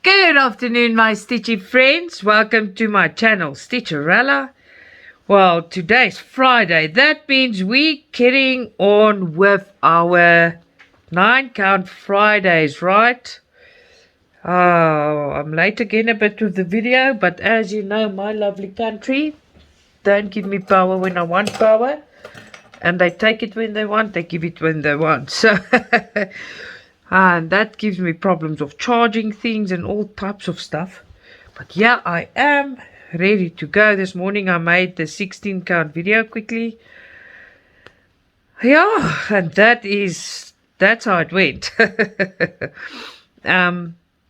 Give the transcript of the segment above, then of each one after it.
Good afternoon, my Stitchy friends. Welcome to my channel, Stitcha-Rella. Well, today's Friday. That means we're getting on with our 9-count Fridays, right? Oh, I'm late again a bit with the video, but as you know, my lovely country don't give me power when I want power. And they take it when they want, they give it when they want. So, and that gives me problems of charging things and all types of stuff. But yeah, I am ready to go. This morning I made the 16-count video quickly. Yeah, and that's how it went.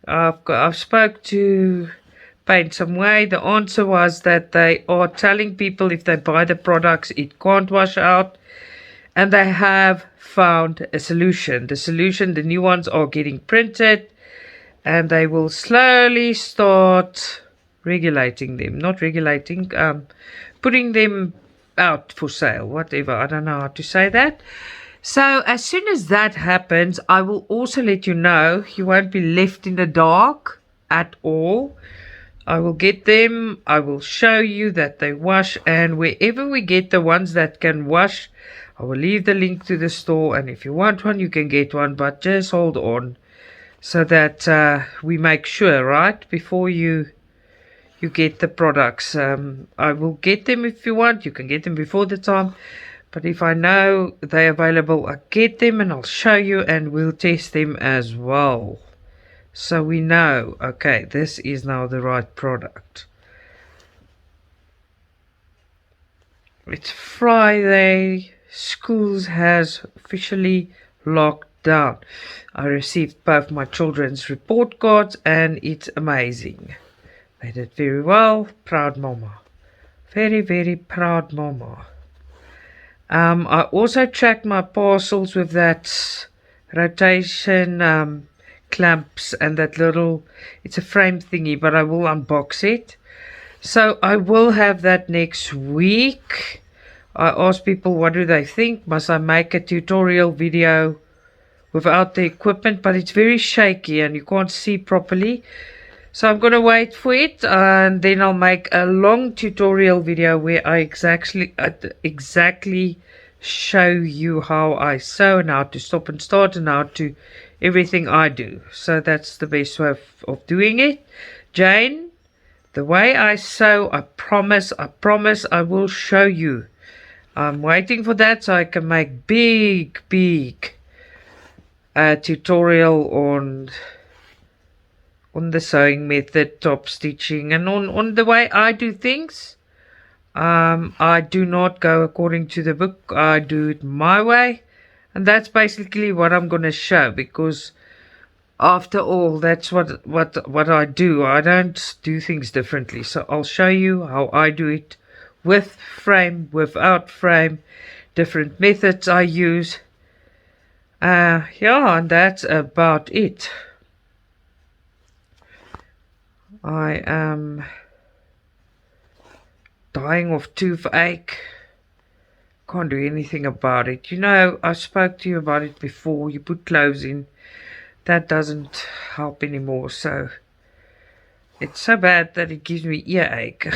I've spoke to Paint Some Way. The answer was that they are telling people if they buy the products it can't wash out, and they have found a solution. The new ones are getting printed, and they will slowly start regulating them. Not regulating, putting them out for sale, whatever. I don't know how to say that. So as soon as that happens, I will also let you know. You won't be left in the dark at all. I will get them. I will show you that they wash, and wherever we get the ones that can wash, I will leave the link to the store, and if you want one you can get one, but just hold on so that we make sure, right, before you get the products. I will get them. If you want, you can get them before the time, but if I know they're available, I get them and I'll show you, and we'll test them as well, so we know, okay, this is now the right product. It's Friday. Schools has officially locked down. I received both my children's report cards and it's amazing. They did very well. Proud mama. Very, very proud mama. I also tracked my parcels with that rotation clamps and that little, it's a frame thingy, but I will unbox it. So I will have that next week. I asked people what do they think. Must I make a tutorial video without the equipment? But it's very shaky and you can't see properly. So I'm going to wait for it, and then I'll make a long tutorial video where I exactly show you how I sew and how to stop and start and how to everything I do. So that's the best way of doing it. Jane, the way I sew, I promise I will show you. I'm waiting for that so I can make big tutorial on the sewing method, top stitching, and on the way I do things. I do not go according to the book. I do it my way, and that's basically what I'm going to show, because after all, that's what I do. I don't do things differently. So I'll show you how I do it, with frame, without frame, different methods I use. Yeah, and that's about it. I am dying of toothache. Can't do anything about it. You know, I spoke to you about it before. You put clothes in. That doesn't help anymore. So it's so bad that it gives me earache.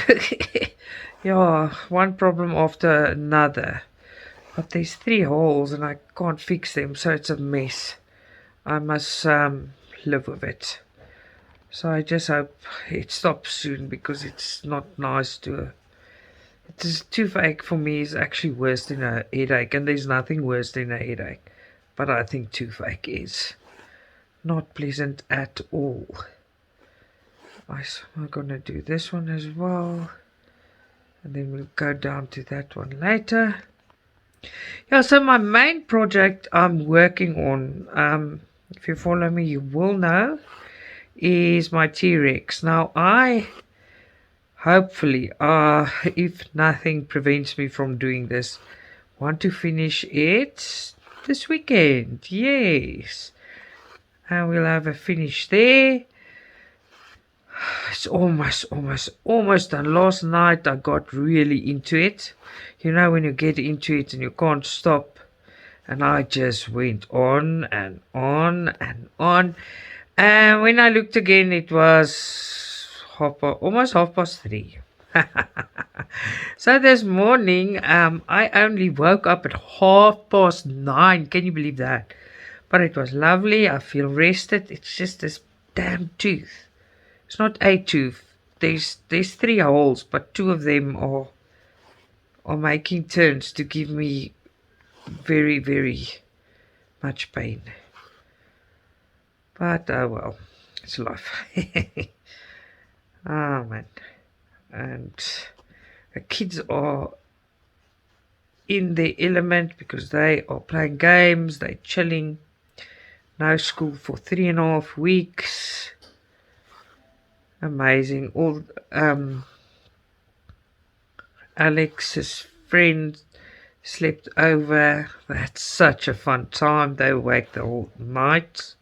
Yeah, one problem after another. But there's 3 holes and I can't fix them, so it's a mess. I must live with it. So I just hope it stops soon, because it's not nice to... toothache for me is actually worse than a headache, and there's nothing worse than a headache. But I think toothache is not pleasant at all. I'm going to do this one as well, and then we'll go down to that one later. Yeah, so my main project I'm working on, if you follow me you will know, is my T-Rex. Now I hopefully, if nothing prevents me from doing this, want to finish it this weekend. Yes, and we'll have a finish there. It's almost done. Last night I got really into it. You know, when you get into it and you can't stop. And I just went on and on and on. And when I looked again, it was almost 3:30. So this morning, I only woke up at 9:30. Can you believe that? But it was lovely. I feel rested. It's just this damn tooth. It's not a tooth. There's three holes, but two of them are making turns to give me very, very much pain. But oh well, it's life. Oh man. And the kids are in their element because they are playing games, they're chilling. No school for 3.5 weeks. Amazing. All Alex's friend slept over. That's such a fun time. They were awake the whole night.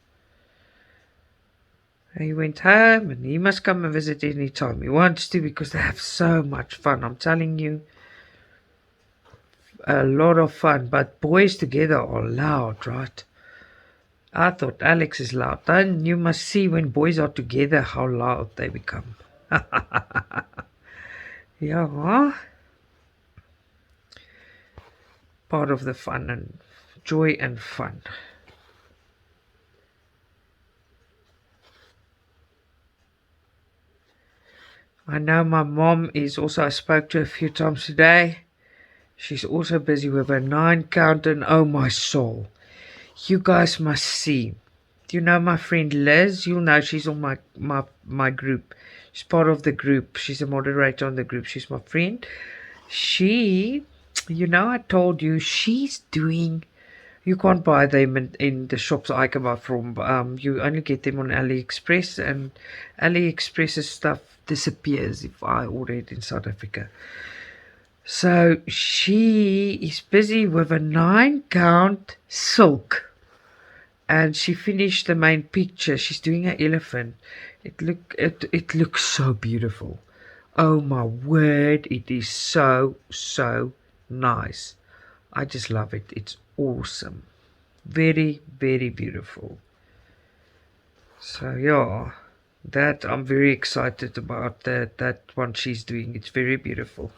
He went home and he must come and visit any time he wants to because they have so much fun. I'm telling you, a lot of fun. But boys together are loud, right? I thought Alex is loud. Then you must see when boys are together how loud they become. Yeah. Part of the fun and joy and fun. I know my mom is also, I spoke to her a few times today. She's also busy with her 9 count and oh my soul. You guys must see. Do you know my friend Liz? You'll know she's on my group. She's part of the group. She's a moderator on the group. She's my friend. She, I told you, she's doing, you can't buy them in the shops I can buy from. You only get them on AliExpress, and AliExpress's stuff disappears if I order it in South Africa. So she is busy with a 9 count silk, and she finished the main picture. She's doing an elephant. It looks so beautiful. Oh my word, it is so nice. I just love it. It's awesome. Very, very beautiful. So yeah, that I'm very excited about that one she's doing. It's very beautiful.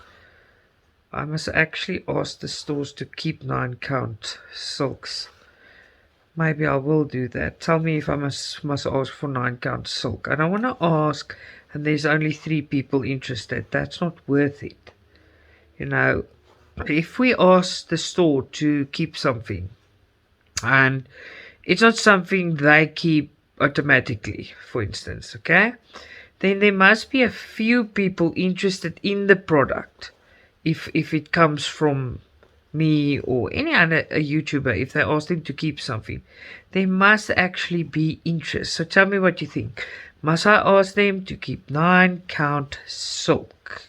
I must actually ask the stores to keep 9 count silks. Maybe I will do that. Tell me if I must ask for 9 count silk. I don't want to ask and there's only 3 people interested. That's not worth it. If we ask the store to keep something and it's not something they keep automatically, for instance, okay, then there must be a few people interested in the product. If it comes from me or any other YouTuber, if they ask them to keep something, there must actually be interest. So tell me what you think. Must I ask them to keep 9 count silk?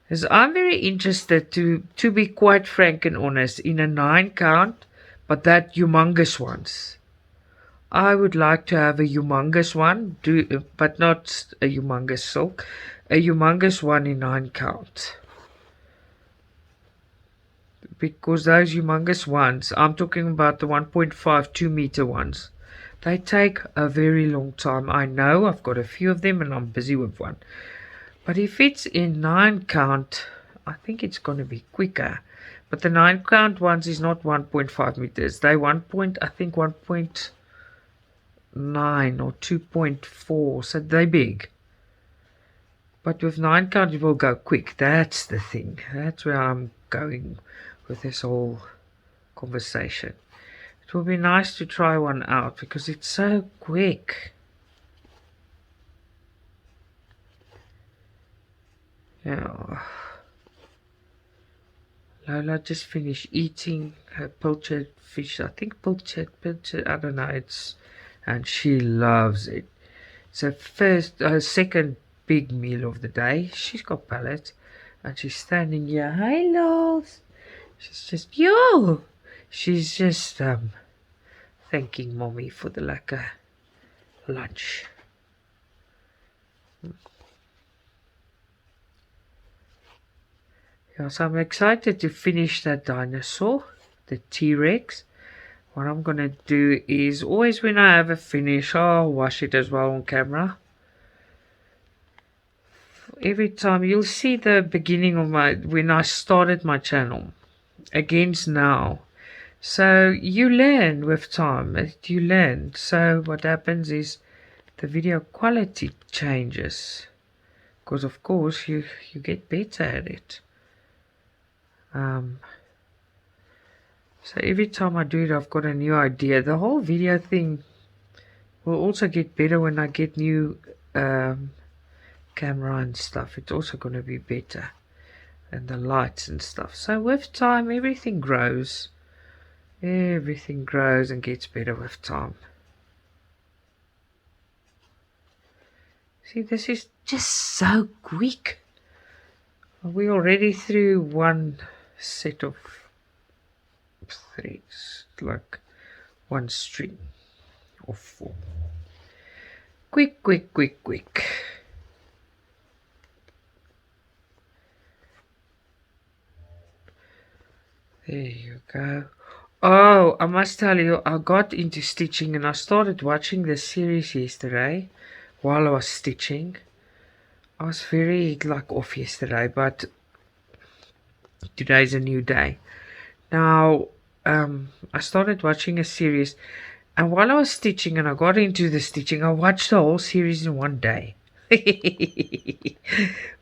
Because I'm very interested to be quite frank and honest, in a 9 count, but that humongous ones. I would like to have a humongous one, but not a humongous silk, a humongous one in 9 count. Because those humongous ones, I'm talking about the 1.5, 2 meter ones, they take a very long time. I know, I've got a few of them and I'm busy with one. But if it's in 9 count, I think it's going to be quicker. But the 9 count ones is not 1.5 meters. They I think 1.9 or 2.4. So they're big. But with 9 count it will go quick. That's the thing. That's where I'm going with this whole conversation. It will be nice to try one out because it's so quick. Yeah. Lola just finished eating her pilchard fish. I think pilchard, I don't know. And she loves it. It's her second big meal of the day. She's got pellets, and she's standing here. Hi, loves. She's just She's just thanking mommy for the lekker lunch. Yeah, so I'm excited to finish that dinosaur, the T-Rex. what I'm gonna do is always when I have a finish, I'll wash it as well on camera. Every time you'll see the beginning of when I started my channel against now. So you learn with time, you learn. So what happens is the video quality changes because of course you get better at it. So every time I do it, I've got a new idea. The whole video thing will also get better when I get new camera and stuff. It's also going to be better, and the lights and stuff. So with time, everything grows. Everything grows and gets better with time. See, this is just so quick. We're already through one set of threads, like one string of 4. Quick, quick, quick, quick. There you go. Oh, I must tell you, I got into stitching and I started watching this series yesterday while I was stitching. I was very off yesterday, but today's a new day. Now, I started watching a series, and while I was stitching and I got into the stitching, I watched the whole series in one day.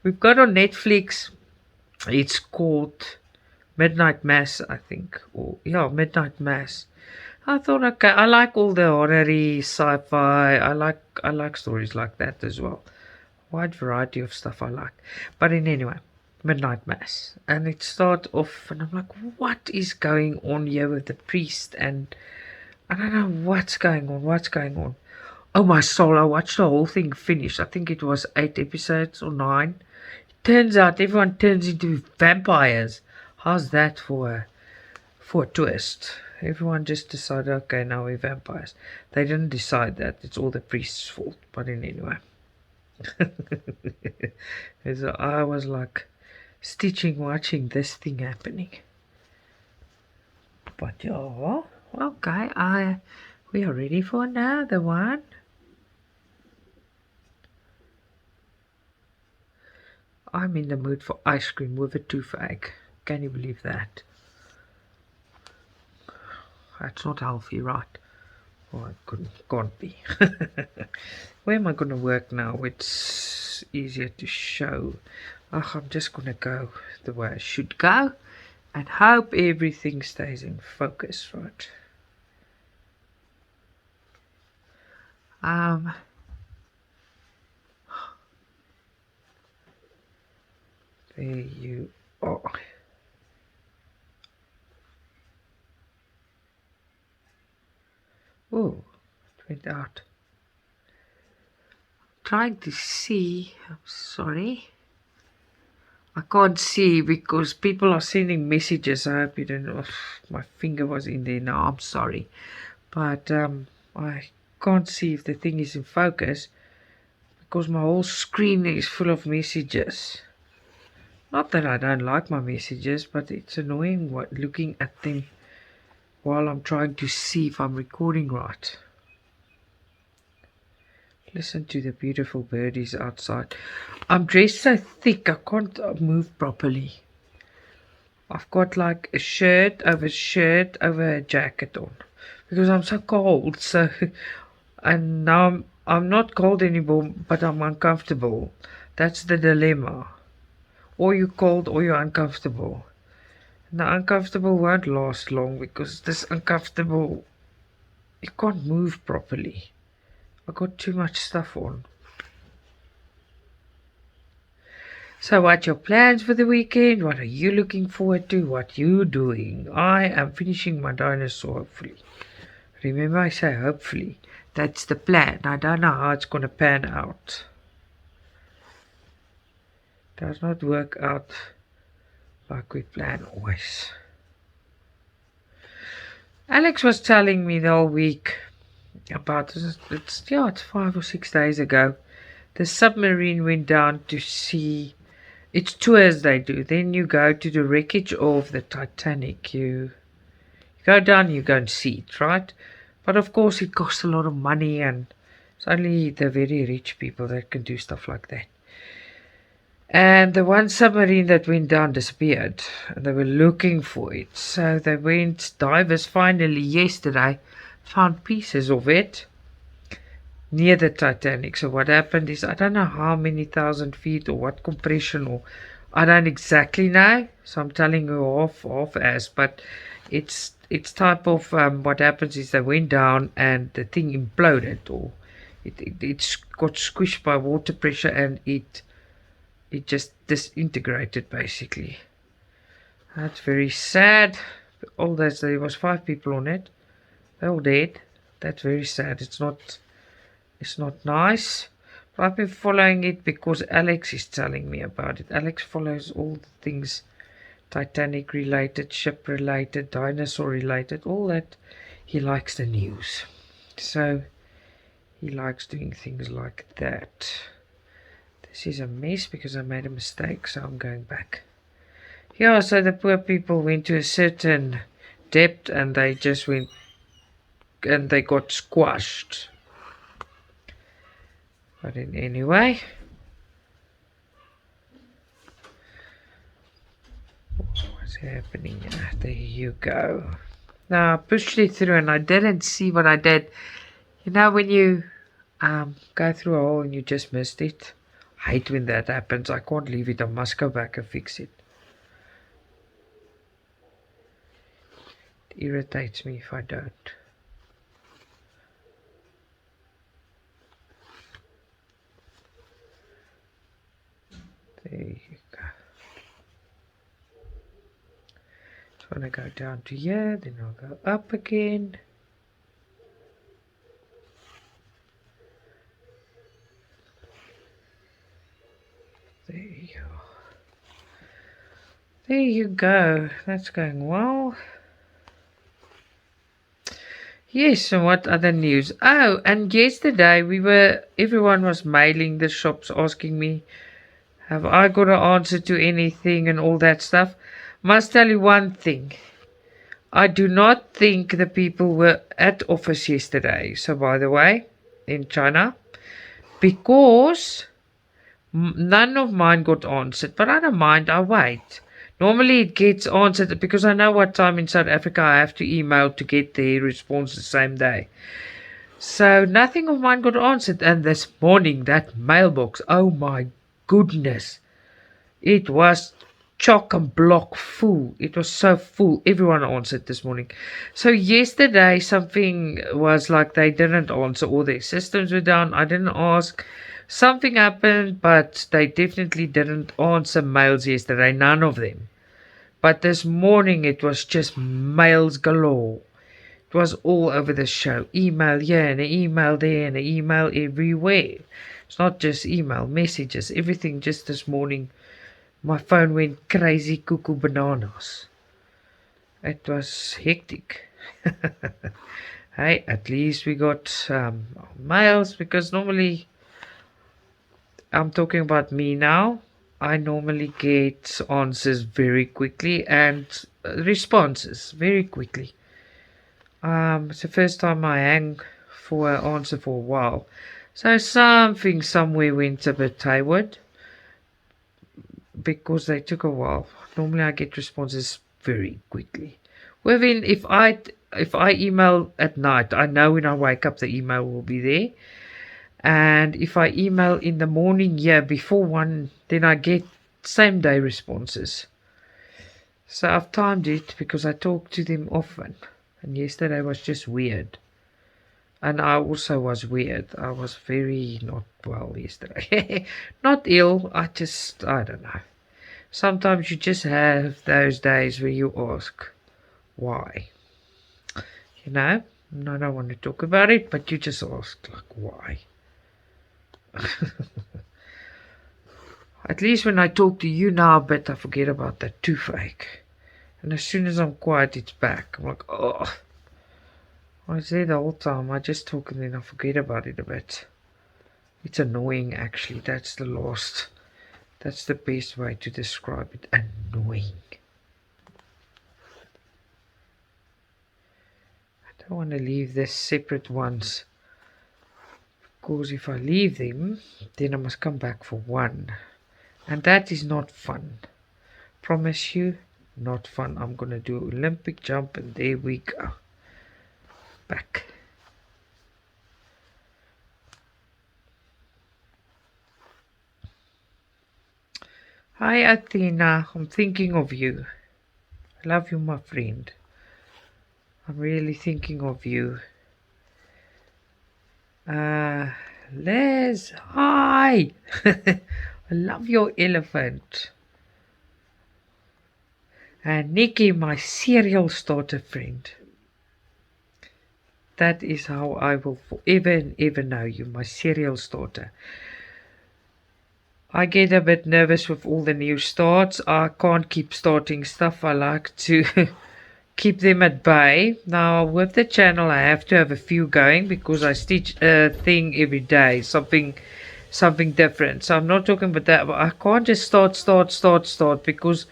We've got on Netflix, it's called Midnight Mass, I think. Or yeah, Midnight Mass. I thought, okay, I like all the horror-y, sci-fi. I like stories like that as well. Wide variety of stuff I like. But anyway, Midnight Mass. And it started off and I'm like, what is going on here with the priest? And I don't know what's going on. Oh my soul, I watched the whole thing finish. I think it was 8 episodes or 9. Turns out everyone turns into vampires. How's that for a twist? Everyone just decided, okay, now we're vampires. They didn't decide that. It's all the priest's fault. But anyway. So I was like stitching, watching this thing happening. But yeah, okay, we are ready for another one. I'm in the mood for ice cream with a toothache. Can you believe that? That's not healthy, right? Well, it can't be. Where am I going to work now? It's easier to show. I'm just going to go the way I should go and hope everything stays in focus, right? There you are. Oh, it went out. Trying to see. I'm sorry. I can't see because people are sending messages. I hope you don't know. My finger was in there now. I'm sorry. But I can't see if the thing is in focus because my whole screen is full of messages. Not that I don't like my messages, but it's annoying looking at them while I'm trying to see if I'm recording right. Listen to the beautiful birdies outside. I'm dressed so thick I can't move properly. I've got like a shirt over a jacket on because I'm so cold. So, and now I'm not cold anymore, but I'm uncomfortable. That's the dilemma. Or you're cold or you're uncomfortable. And the uncomfortable won't last long because this uncomfortable, you can't move properly. I got too much stuff on. So what's your plans for the weekend? What are you looking forward to? What you doing? I am finishing my dinosaur, hopefully. Remember I say hopefully. That's the plan. I don't know how it's going to pan out. Does not work out like we plan always. Alex was telling me the whole week about it's 5 or 6 days ago. The submarine went down to see. It's tours they do. Then you go to the wreckage of the Titanic. You Go down, you go and see it, right? But of course it costs a lot of money, and it's only the very rich people that can do stuff like that. And the one submarine that went down disappeared, and they were looking for it. So they went, divers finally yesterday found pieces of it near the Titanic. So what happened is, I don't know how many thousand feet or what compression, or I don't exactly know. So I'm telling you off as, but it's type of what happens is they went down and the thing imploded, or it got squished by water pressure, and it just disintegrated basically. That's very sad. All that, there was 5 people on it. They're all dead. That's very sad. It's not nice. But I've been following it because Alex is telling me about it. Alex follows all the things Titanic related, ship related, dinosaur related, all that. He likes the news. So he likes doing things like that. This is a mess because I made a mistake, so I'm going back. Yeah, so the poor people went to a certain depth and they just went and they got squashed. But anyway, what's happening here? There you go. Now I pushed it through and I didn't see what I did. You know when you go through a hole and you just missed it? I hate when that happens. I can't leave it. I must go back and fix it. It irritates me if I don't. There you go. So when I go down to here, then I'll go up again. There you go. There you go. That's going well. Yes, and what other news? Oh, and yesterday everyone was mailing the shops asking me, have I got an answer to anything and all that stuff? Must tell you one thing. I do not think the people were at office yesterday. So by the way, in China, because none of mine got answered, but I don't mind, I wait. Normally it gets answered because I know what time in South Africa I have to email to get the response the same day. So nothing of mine got answered. And this morning, that mailbox, oh my goodness, it was chock and block full. It was so full. Everyone answered this morning. So yesterday something was like they didn't answer, or their systems were down. I didn't ask. Something happened, but they definitely didn't answer mails yesterday. None of them. But this morning it was just mails galore. It was all over the show. Email here and an email there and an email everywhere. It's not just email, messages, everything. Just this morning my phone went crazy cuckoo bananas. It was hectic. Hey, at least we got mails, because normally, I'm talking about me now, I normally get answers very quickly and responses very quickly. It's the first time I hang for an answer for a while. So something somewhere went a bit hayward, because they took a while. Normally I get responses very quickly. Within, if I email at night, I know when I wake up the email will be there. And if I email in the morning, yeah, before 1, then I get same day responses. So I've timed it because I talk to them often. And yesterday was just weird. And I also was weird. I was very not well yesterday. Not ill, I don't know. Sometimes you just have those days where you ask, why? You know, and I don't want to talk about it, but you just ask, like, why? At least when I talk to you now, I bet I forget about that toothache. And as soon as I'm quiet, it's back. I'm like, oh. I was there the whole time. I just talk and then I forget about it a bit. It's annoying, actually. That's the best way to describe it. Annoying. Don't want to leave this separate ones, because if I leave them, then I must come back for one, and that is not fun. Promise you, not fun. I'm gonna do Olympic jump, and there we go. Back. Hi Athena, I'm thinking of you. I love you, my friend. I'm really thinking of you. Les, hi. I love your elephant. And Nikki, my serial starter friend. That is how I will forever and ever know you, my serial starter. I get a bit nervous with all the new starts. I can't keep starting stuff. I like to keep them at bay. Now with the channel I have to have a few going, because I stitch a thing every day, something different. So I'm not talking about that, but I can't just start, because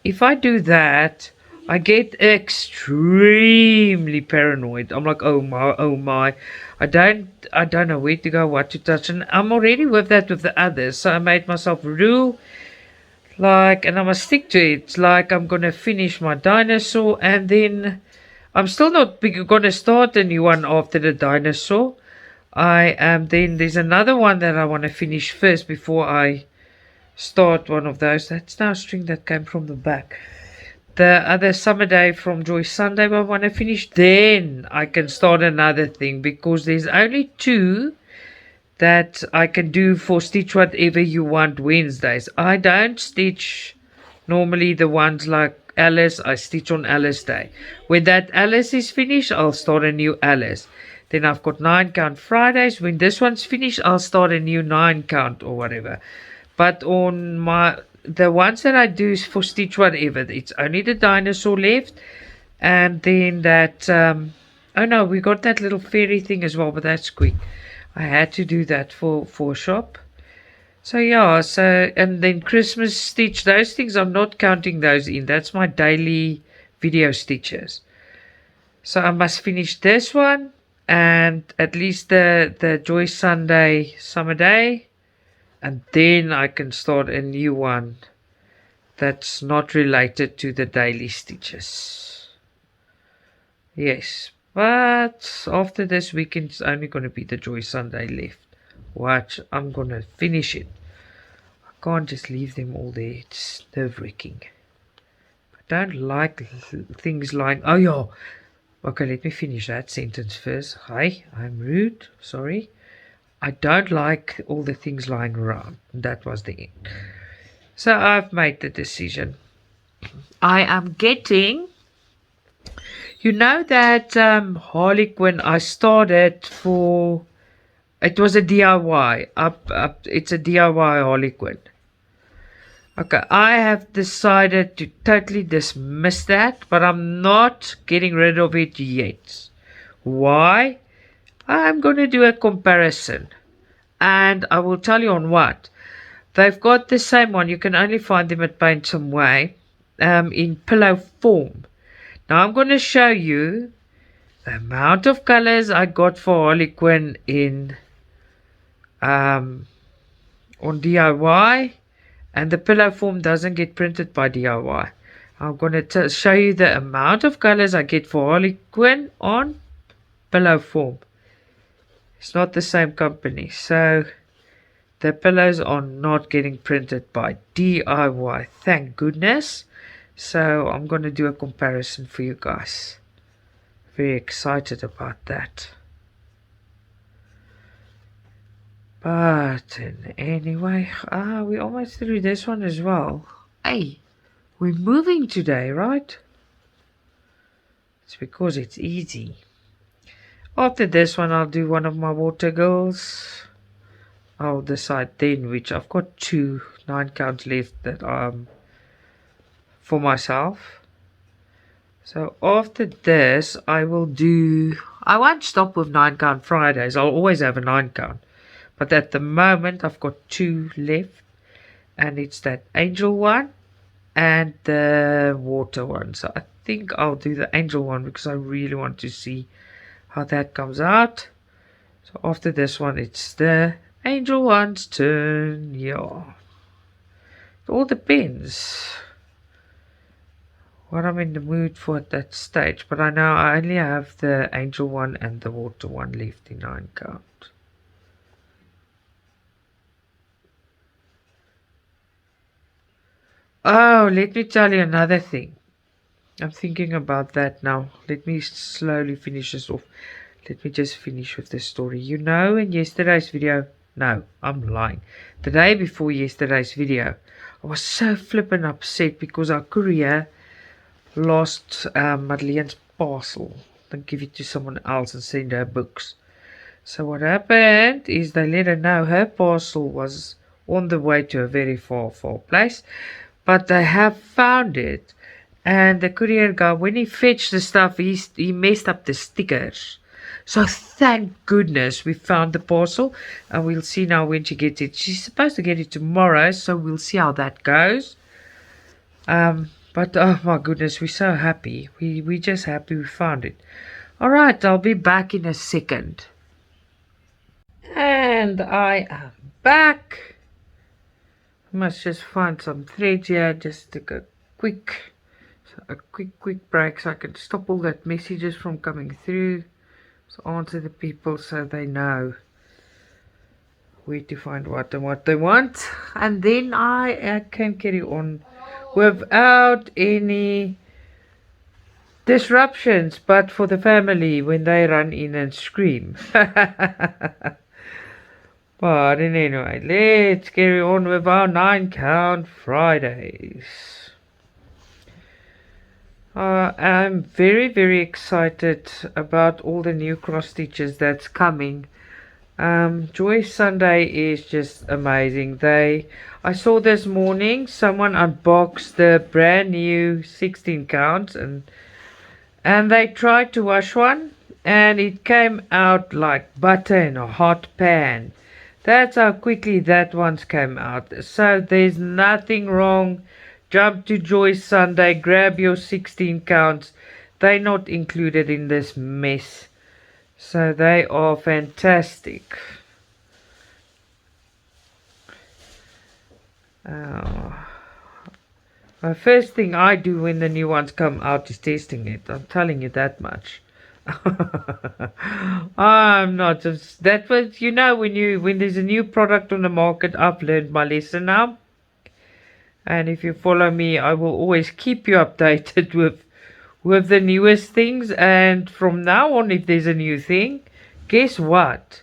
if I do that, I get extremely paranoid. I'm like, oh my, I don't know where to go, what to touch, and I'm already with that with the others. So I made myself a rule, like, and I must stick to it. Like, I'm gonna finish my dinosaur, and then I'm still not gonna start a new one after the dinosaur. I am then there's another one that I want to finish first before I start one of those. That's now a string that came from the back. The other summer day from Joy Sunday I want to finish, then I can start another thing, because there's only two that I can do for Stitch Whatever You Want Wednesdays. I don't stitch normally the ones like Alice. I stitch on Alice Day. When that Alice is finished, I'll start a new Alice. Then I've got 9 count Fridays. When this one's finished, I'll start a new 9 count or whatever. But on the ones that I do for Stitch Whatever, it's only the dinosaur left, and then that oh no, we got that little fairy thing as well, but that's quick. I had to do that for shop. So yeah, so, and then Christmas stitch, those things I'm not counting those in. That's my daily video stitches. So I must finish this one, and at least the Joy Sunday summer day, and then I can start a new one that's not related to the daily stitches. Yes, but after this weekend it's only going to be the Joy Sunday left. Watch, I'm going to finish it. I can't just leave them all there. It's nerve-wracking. I don't like things lying. Oh yeah. Okay, let me finish that sentence first. Hi, I'm rude. Sorry. I don't like all the things lying around. That was the end. So I've made the decision. I am getting, you know, that Harlequin I started for, it was a DIY. It's a DIY Harlequin. Okay, I have decided to totally dismiss that, but I'm not getting rid of it yet. Why? I'm going to do a comparison, and I will tell you on what. They've got the same one. You can only find them at Paint Some Way in pillow form. Now I'm going to show you the amount of colors I got for Harlequin in on DIY, and the pillow form doesn't get printed by DIY. I'm going to show you the amount of colors I get for Harlequin on pillow form. It's not the same company, so the pillows are not getting printed by DIY, thank goodness. So I'm going to do a comparison for you guys. Very excited about that. But anyway, we're almost through this one as well. Hey, we're moving today, right? It's because it's easy. After this one, I'll do one of my water girls. I'll decide then which. I've got 2 9 counts left that for myself. So after this, I won't stop with 9 count Fridays. I'll always have a 9 count. But at the moment, I've got 2 left. And it's that angel one and the water one. So I think I'll do the angel one because I really want to see how that comes out. So after this one, it's the angel one's turn. Yeah, it all depends what I'm in the mood for at that stage. But I know I only have the angel one and the water one left in 9 count. Oh, let me tell you another thing. I'm thinking about that now. Let me slowly finish this off. Let me just finish with this story. You know, in yesterday's video, no, I'm lying. The day before yesterday's video, I was so flippin' upset because our courier lost Madelaine's parcel. Then give it to someone else and send her books. So what happened is they let her know her parcel was on the way to a very far place. But they have found it. And the courier guy, when he fetched the stuff, he messed up the stickers. So thank goodness we found the parcel. And we'll see now when she gets it. She's supposed to get it tomorrow. So we'll see how that goes. But oh my goodness, we're so happy. We're just happy we found it. Alright, I'll be back in a second. And I am back. Must just find some thread here. Just take a quick break so I can stop all that messages from coming through. So answer the people so they know where to find what and what they want, and then I can carry on without any disruptions. But for the family when they run in and scream. But anyway, let's carry on with our 9 count Fridays. I'm very, very excited about all the new cross stitches that's coming. Joy Sunday is just amazing. I saw this morning someone unboxed the brand new 16 counts and they tried to wash one and it came out like butter in a hot pan. That's how quickly that one's came out. So there's nothing wrong. Jump to Joy Sunday, grab your 16 counts. They're not included in this mess. So they are fantastic. The first thing I do when the new ones come out is testing it. I'm telling you that much. I'm not just that was when there's a new product on the market. I've learned my lesson now, and if you follow me I will always keep you updated with the newest things. And from now on, if there's a new thing, guess what,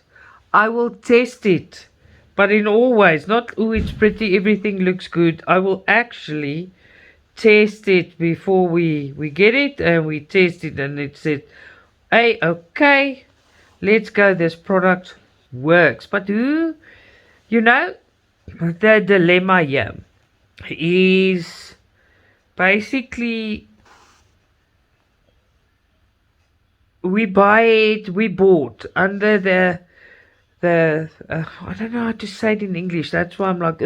I will test it, but in all ways, not oh it's pretty, everything looks good. I will actually test it before we get it, and we test it and it said, hey, okay, let's go, this product works. But the dilemma here is basically we bought under the I don't know how to say it in English, that's why I'm like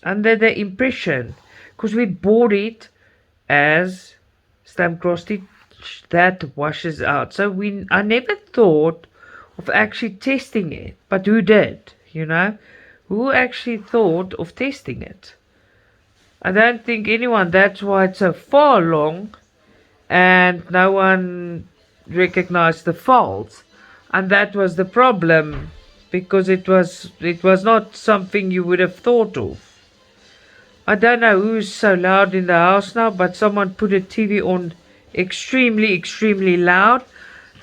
under the impression, because we bought it as stamp cross stitch that washes out. So I never thought of actually testing it. But who did? Who actually thought of testing it? I don't think anyone. That's why it's so far along and no one recognized the fault. And that was the problem, because it was not something you would have thought of. I don't know who's so loud in the house now, but someone put a TV on extremely loud,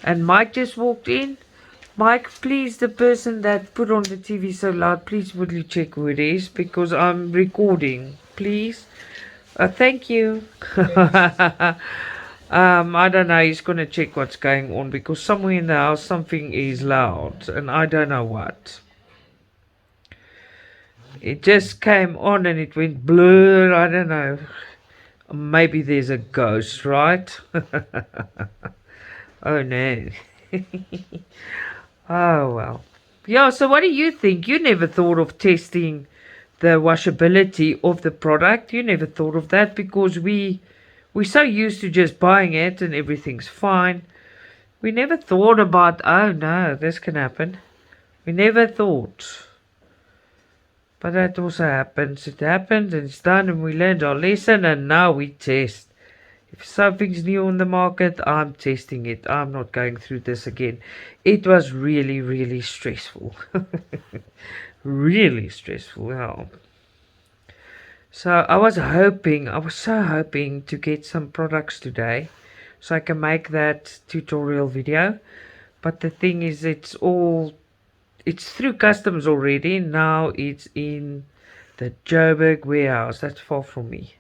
and Mike just walked in. Mike, please, the person that put on the TV so loud, please would you check who it is, because I'm recording, please. Thank you. I don't know, he's gonna check what's going on, because somewhere in the house something is loud and I don't know what. It just came on and it went blur. I don't know. Maybe there's a ghost, right? Oh no. Oh well. Yeah, so what do you think? You never thought of testing the washability of the product. You never thought of that, because we we're so used to just buying it and everything's fine. We never thought about, oh no, this can happen. We never thought. But that also happens. It happened and it's done and we learned our lesson and now we test. If something's new on the market, I'm testing it. I'm not going through this again. It was really, really stressful. Really stressful. Yeah. So I was so hoping to get some products today so I can make that tutorial video. But the thing is, it's through customs already. Now it's in the Joburg warehouse. That's far from me.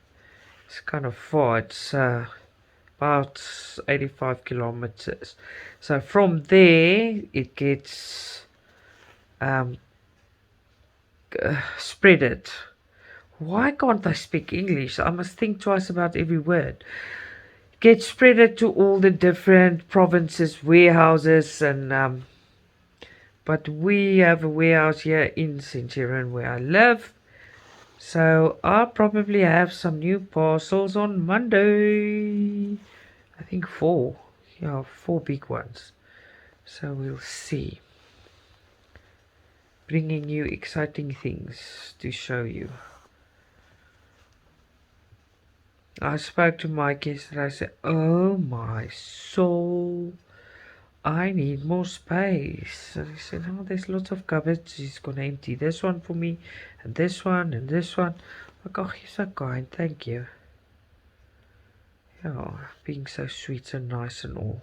It's kind of far. It's about 85 kilometers. So from there it gets spreaded. Why can't I speak English? I must think twice about every word. Gets spreaded to all the different provinces, warehouses, and but we have a warehouse here in Stitcha-Rella where I live. So I'll probably have some new parcels on Monday. I think 4. Yeah, 4 big ones. So we'll see. Bringing you exciting things to show you. I spoke to Mike yesterday. I said, oh my soul, I need more space. And he said, oh, there's lots of cupboards. He's going to empty this one for me, and this one, and this one. Like, oh, you're so kind. Thank you. Yeah, being so sweet, so nice and all.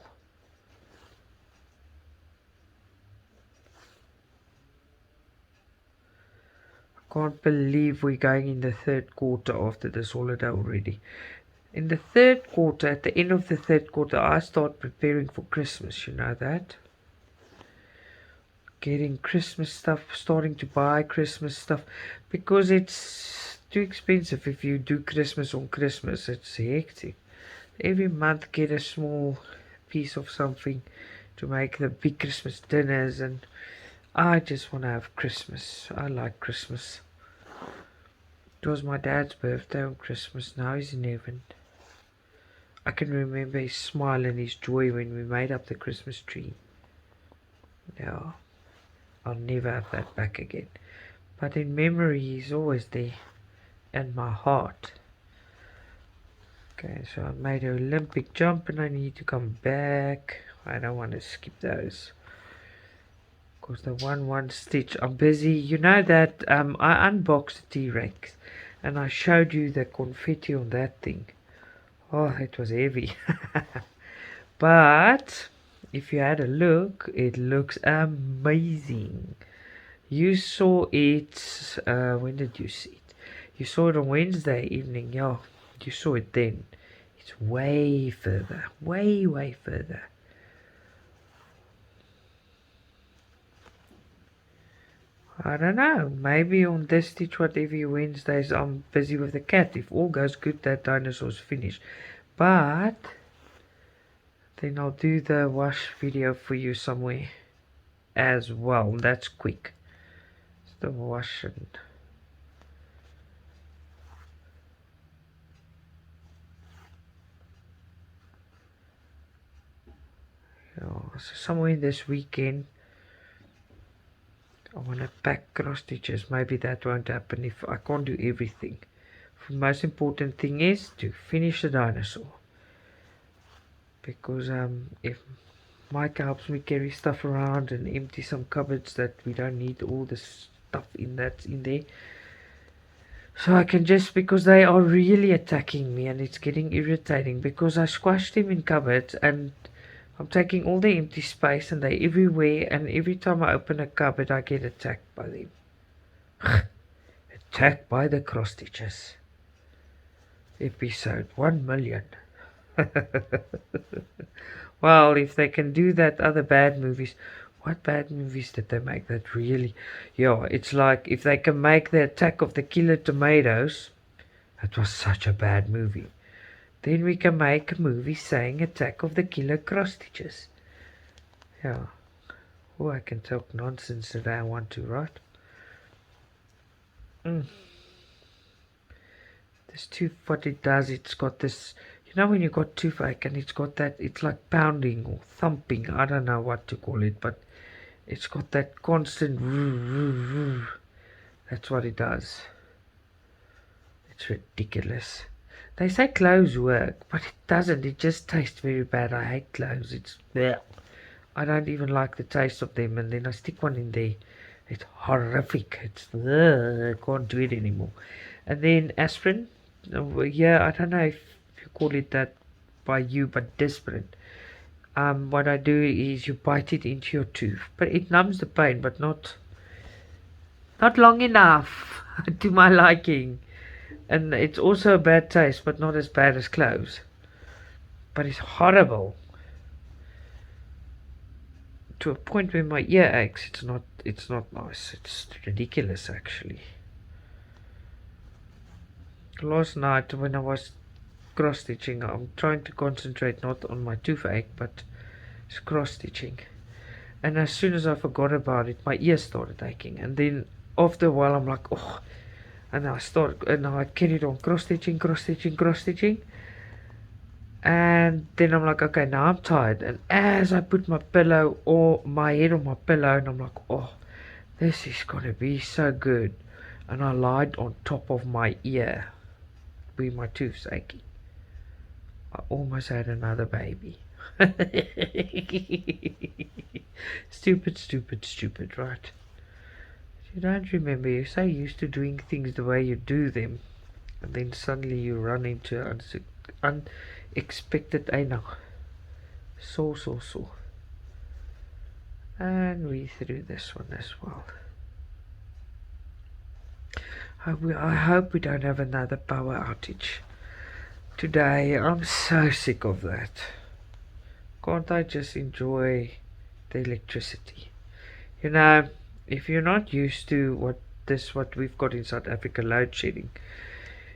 I can't believe we're going in the 3rd quarter after this holiday already. In the 3rd quarter, at the end of the 3rd quarter, I start preparing for Christmas. You know that? Getting Christmas stuff, starting to buy Christmas stuff, because it's too expensive if you do Christmas on Christmas. It's hectic. Every month get a small piece of something to make the big Christmas dinners, and I just want to have Christmas. I like Christmas. It was my dad's birthday on Christmas. Now he's in heaven. I can remember his smile and his joy when we made up the Christmas tree. Yeah, I'll never have that back again. But in memory, he's always there. And my heart. Okay, so I made an Olympic jump and I need to come back. I don't want to skip those. Because the one stitch, I'm busy. You know that I unboxed the T-Rex and I showed you the confetti on that thing. Oh, it was heavy. But if you had a look, it looks amazing. You saw it, when did you see it? You saw it on Wednesday evening, yeah. You saw it then. It's way further, way further. I don't know, maybe on this Stitch Whatever Wednesdays I'm busy with the cat. If all goes good, that dinosaur's finished. But then I'll do the wash video for you somewhere as well. That's quick. It's the wash and so somewhere this weekend I want to pack cross stitches. Maybe that won't happen if I can't do everything. The most important thing is to finish the dinosaur, because if Mike helps me carry stuff around and empty some cupboards that we don't need all the stuff that's in there, so I can just, because they are really attacking me and it's getting irritating, because I squashed them in cupboards and I'm taking all the empty space and they're everywhere, and every time I open a cupboard I get attacked by them. Attacked by the cross stitches. Episode 1 million. Well, if they can do that, other bad movies. What bad movies did they make that really? Yeah, it's like if they can make the Attack of the Killer Tomatoes. That was such a bad movie. Then we can make a movie saying Attack of the Killer Cross Stitches. Yeah. Oh, I can talk nonsense that I want to, right? This tube, what it does, it's got this, You know when you got toothache and it's got that, it's like pounding or thumping, I don't know what to call it, but it's got that constant roo. That's what it does. It's ridiculous. They say cloves work, but it doesn't. It just tastes very bad. I hate cloves. It's bleh. I don't even like the taste of them, and then I stick one in there. It's horrific. It's I can't do it anymore. And then aspirin. Yeah, I don't know if you call it that by you, but Disprin. What I do is you bite it into your tooth, but it numbs the pain, but not long enough to my liking. And it's also a bad taste, but not as bad as cloves. But it's horrible. To a point where my ear aches. It's not nice. It's ridiculous actually. Last night when I was cross stitching, I'm trying to concentrate not on my toothache, but it's cross stitching. And as soon as I forgot about it, my ear started aching. And then after a while I'm like, oh, and I carried on cross stitching. And then I'm like, okay, now I'm tired. And as I put my pillow or my head on my pillow, and I'm like, oh, this is gonna be so good. And I lied on top of my ear where my tooth's aching. I almost had another baby. Stupid, right? You don't remember, you're so used to doing things the way you do them, and then suddenly you run into unexpected now. So. And we threw this one as well. I hope we don't have another power outage today. I'm so sick of that. Can't I just enjoy the electricity? You know, if you're not used to what we've got in South Africa, load shedding,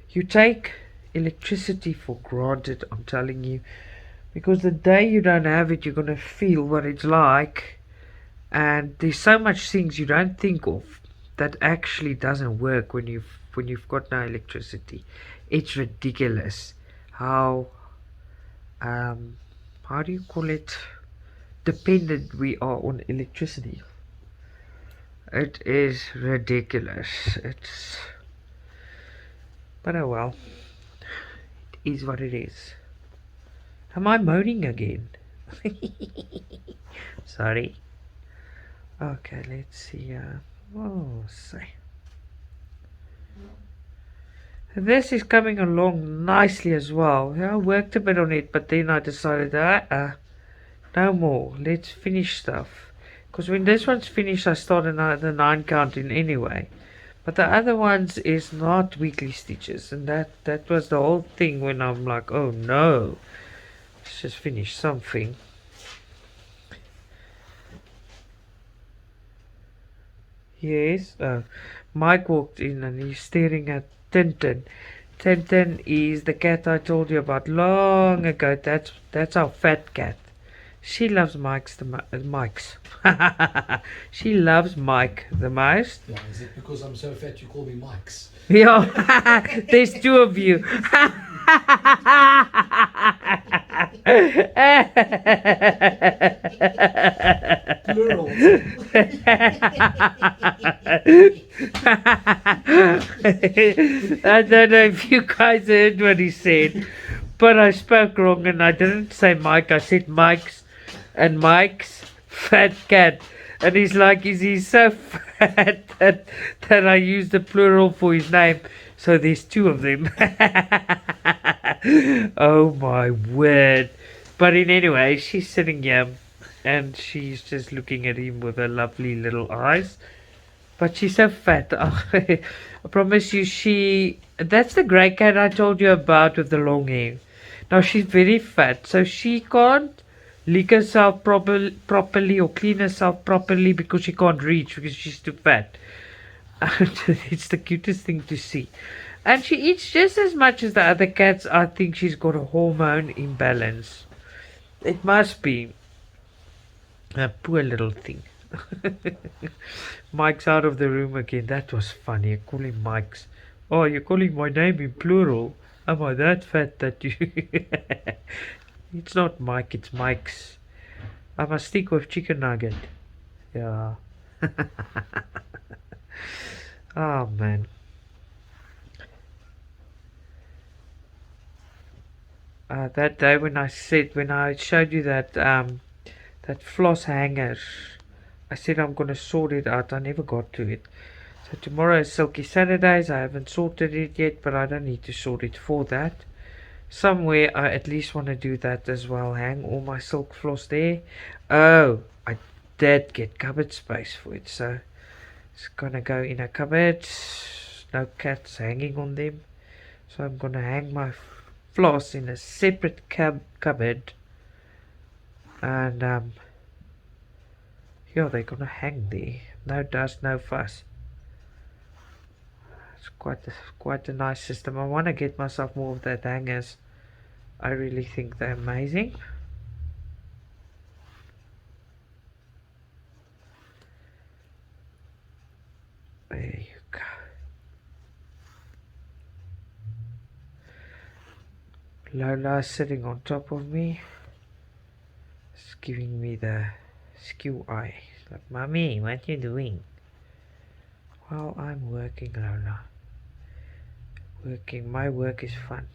you take electricity for granted, I'm telling you, because the day you don't have it, you're gonna feel what it's like, and there's so much things you don't think of that actually doesn't work when you've got no electricity. It's ridiculous how do you call it, dependent we are on electricity. It is ridiculous. But oh well, it is what it is. Am I moaning again? Sorry. Okay, let's see. This is coming along nicely as well. I worked a bit on it, but then I decided, no more. Let's finish stuff. Because when this one's finished, I start another 9 counting anyway. But the other ones is not weekly stitches, and that was the whole thing when I'm like, oh no, let's just finish something. Yes, Mike walked in and he's staring at Tintin. Tintin is the cat I told you about long ago. That's our fat cat. She loves Mike's. She loves Mike the most. Yeah, is it because I'm so fat you call me Mike's? Yeah, there's 2 of you. Plural. I don't know if you guys heard what he said, but I spoke wrong and I didn't say Mike, I said Mike's, and Mike's fat cat. And he's like, is he so fat that I used the plural for his name? So there's 2 of them. Oh my word. But in anyway, she's sitting here and she's just looking at him with her lovely little eyes. But she's so fat. I promise you, that's the grey cat I told you about with the long hair. Now she's very fat, so she can't lick herself properly or clean herself properly because she can't reach because she's too fat. It's the cutest thing to see. And she eats just as much as the other cats. I think she's got a hormone imbalance. It must be. A poor little thing. Mike's out of the room again. That was funny. I call him Mike's. Oh, you're calling my name in plural. Am I that fat that you... It's not Mike, it's Mike's. I must stick with chicken nugget. Yeah. Oh man. That day when I showed you that that floss hanger, I said I'm gonna sort it out. I never got to it. So tomorrow is Silky Saturdays. I haven't sorted it yet, but I don't need to sort it for that. Somewhere I at least want to do that as well. Hang all my silk floss there. Oh, I did get cupboard space for it, so it's gonna go in a cupboard. No cats hanging on them, so I'm gonna hang my floss in a separate cupboard. And yeah, they're gonna hang there. No dust, no fuss. It's quite a nice system. I want to get myself more of that hangers. I really think they're amazing. There you go. Lola sitting on top of me. It's giving me the skew eye. It's like, Mommy, what you doing? Well, I'm working, Lola. Working. My work is fun.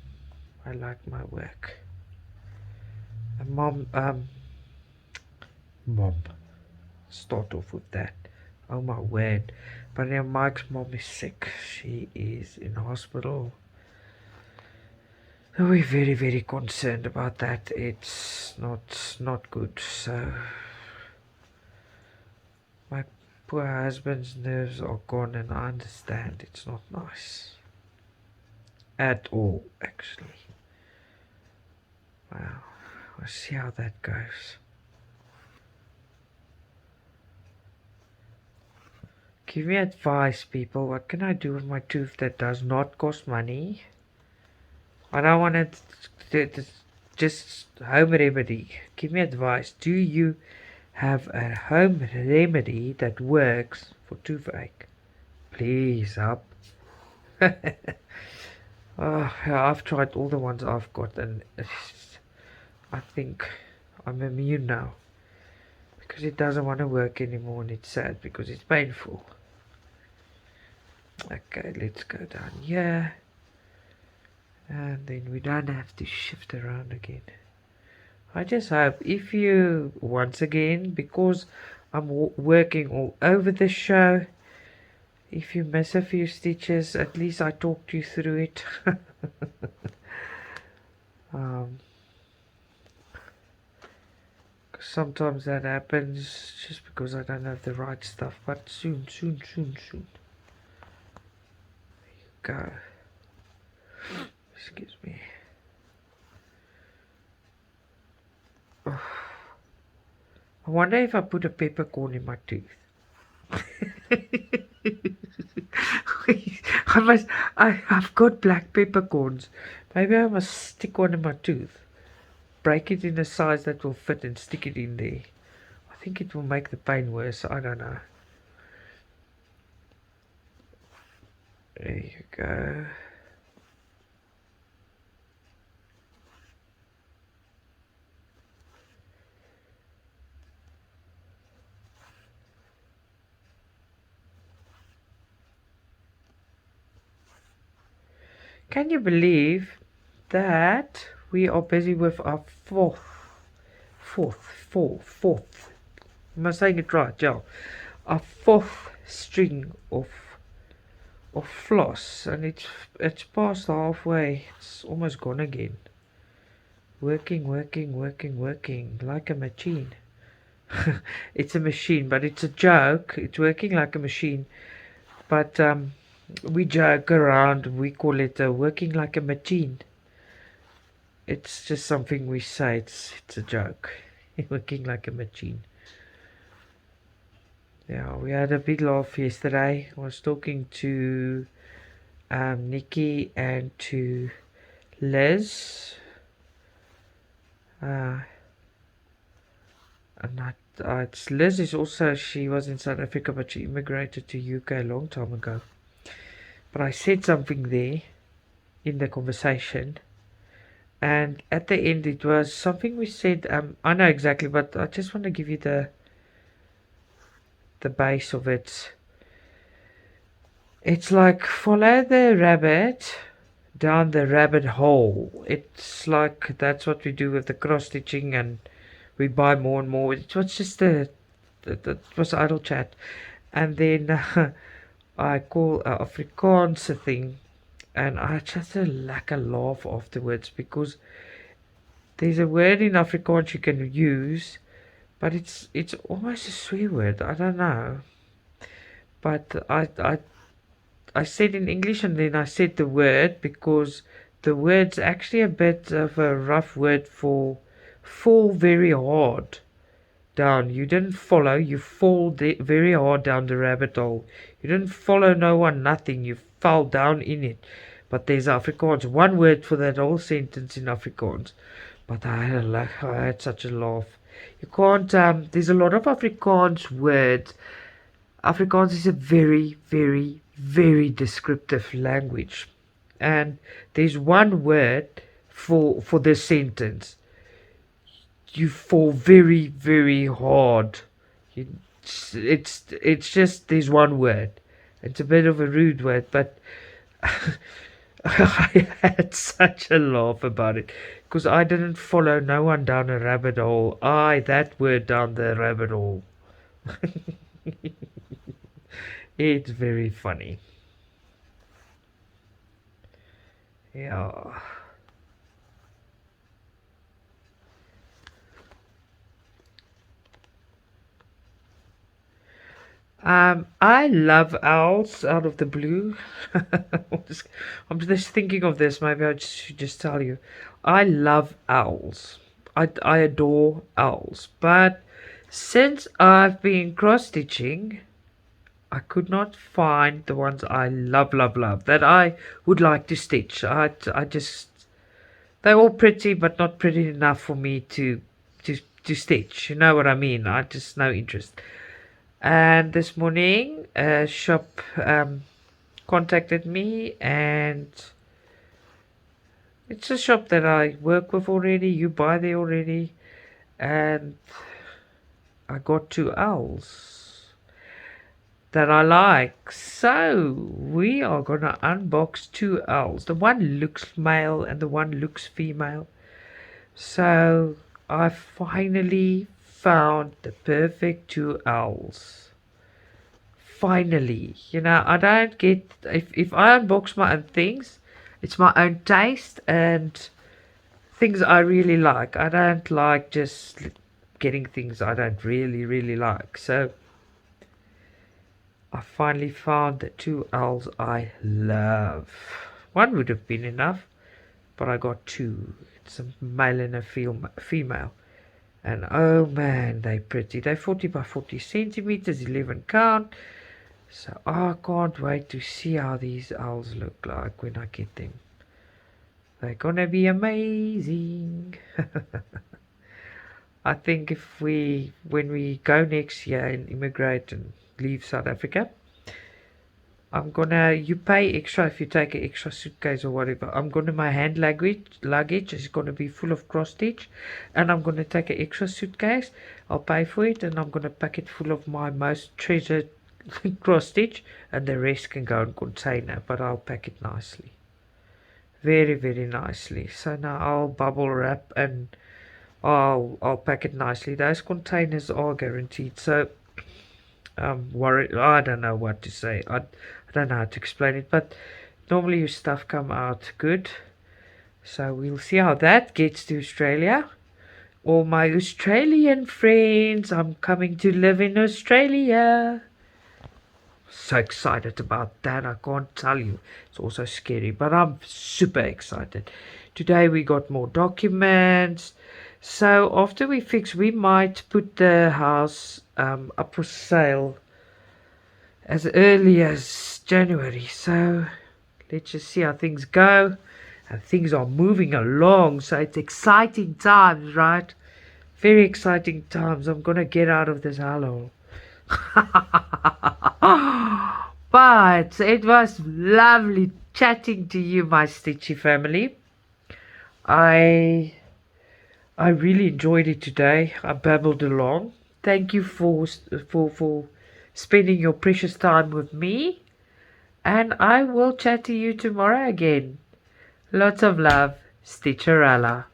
I like my work. And Mom, start off with that. Oh my word. But now Mike's mom is sick. She is in hospital. We're very, very concerned about that. It's not good. So my poor husband's nerves are gone, and I understand it's not nice. At all, actually. Wow. We'll see how that goes. Give me advice, people. What can I do with my tooth that does not cost money? I don't want it to just home remedy. Give me advice. Do you have a home remedy that works for toothache? Please help. Oh, yeah, I've tried all the ones I've got, and I think I'm immune now. Because it doesn't want to work anymore, and it's sad because it's painful. Okay, let's go down here. And then we don't have to shift around again. I just hope if you, once again, because I'm working all over the show, if you miss a few stitches, at least I talked you through it. Sometimes that happens just because I don't have the right stuff, but soon. There you go. Excuse me. Oh. I wonder if I put a peppercorn in my tooth. I've got black peppercorns. Maybe I must stick one in my tooth. Break it in a size that will fit and stick it in there. I think it will make the pain worse. I don't know. There you go. Can you believe that we are busy with our fourth. Am I saying it right, Joe? Our fourth string of floss, and it's past halfway. It's almost gone again. Working like a machine. It's a machine, but it's a joke. It's working like a machine, but we joke around. We call it working like a machine. It's just something we say. It's a joke. Working like a machine. Yeah, we had a big laugh yesterday. I was talking to Nikki and to Liz. And it's Liz is also, she was in South Africa, but she immigrated to UK a long time ago. But I said something there. in the conversation. And at the end, it was something we said. I know exactly, but I just want to give you the base of it. It's like follow the rabbit down the rabbit hole. It's like that's what we do with the cross stitching, and we buy more and more. It was just it was idle chat, and then I call Afrikaans a thing, and I just like a laugh afterwards because there's a word in Afrikaans you can use, but it's almost a swear word. I don't know, but I said in English and then I said the word because the word's actually a bit of a rough word for fall very hard down. You didn't follow, you fall very hard down the rabbit hole. You didn't follow no one, nothing. You fell down in it. But there's Afrikaans, one word for that whole sentence in Afrikaans. But I had such a laugh. You can't, there's a lot of Afrikaans words. Afrikaans is a very, very, very descriptive language. And there's one word for this sentence. You fall very, very hard. It's just there's one word. It's a bit of a rude word, but I had such a laugh about it because I didn't follow no one down a rabbit hole. That word down the rabbit hole. It's very funny. Yeah. I love owls out of the blue. I'm just thinking of this. Maybe I should just tell you. I love owls. I adore owls. But since I've been cross stitching, I could not find the ones I love that I would like to stitch. I just they're all pretty, but not pretty enough for me to stitch. You know what I mean? I just no interest. And this morning, a shop contacted me, and it's a shop that I work with already. You buy there already, and I got 2 owls that I like. So we are gonna unbox 2 owls. The one looks male and the one looks female. So I finally found the perfect 2 owls. Finally, you know, I don't get if I unbox my own things, it's my own taste and things I really like. I don't like just getting things I don't really like. So I finally found the 2 owls I love. One would have been enough, but I got 2. It's a male and a female. And oh man, they're pretty. They're 40 by 40 centimeters, 11 count. So I can't wait to see how these owls look like when I get them. They're gonna be amazing. I think when we go next year and immigrate and leave South Africa, you pay extra if you take an extra suitcase or whatever. My hand luggage is gonna be full of cross stitch, and I'm gonna take an extra suitcase. I'll pay for it, and I'm gonna pack it full of my most treasured cross stitch, and the rest can go in container, but I'll pack it nicely. Very, very nicely. So now I'll bubble wrap and I'll pack it nicely. Those containers are guaranteed, so worried. I don't know what to say. I don't know how to explain it, but normally your stuff come out good. So we'll see how that gets to Australia. All my Australian friends, I'm coming to live in Australia. So excited about that, I can't tell you. It's also scary, but I'm super excited. Today we got more documents. So after we fix, we might put the house up for sale as early as January. So let's just see how things go. And things are moving along, so it's exciting times, right? Very exciting times. I'm gonna get out of this hellhole. But it was lovely chatting to you, my Stitchy family. I really enjoyed it today. I babbled along. Thank you for spending your precious time with me. And I will chat to you tomorrow again. Lots of love, Stitcha-Rella.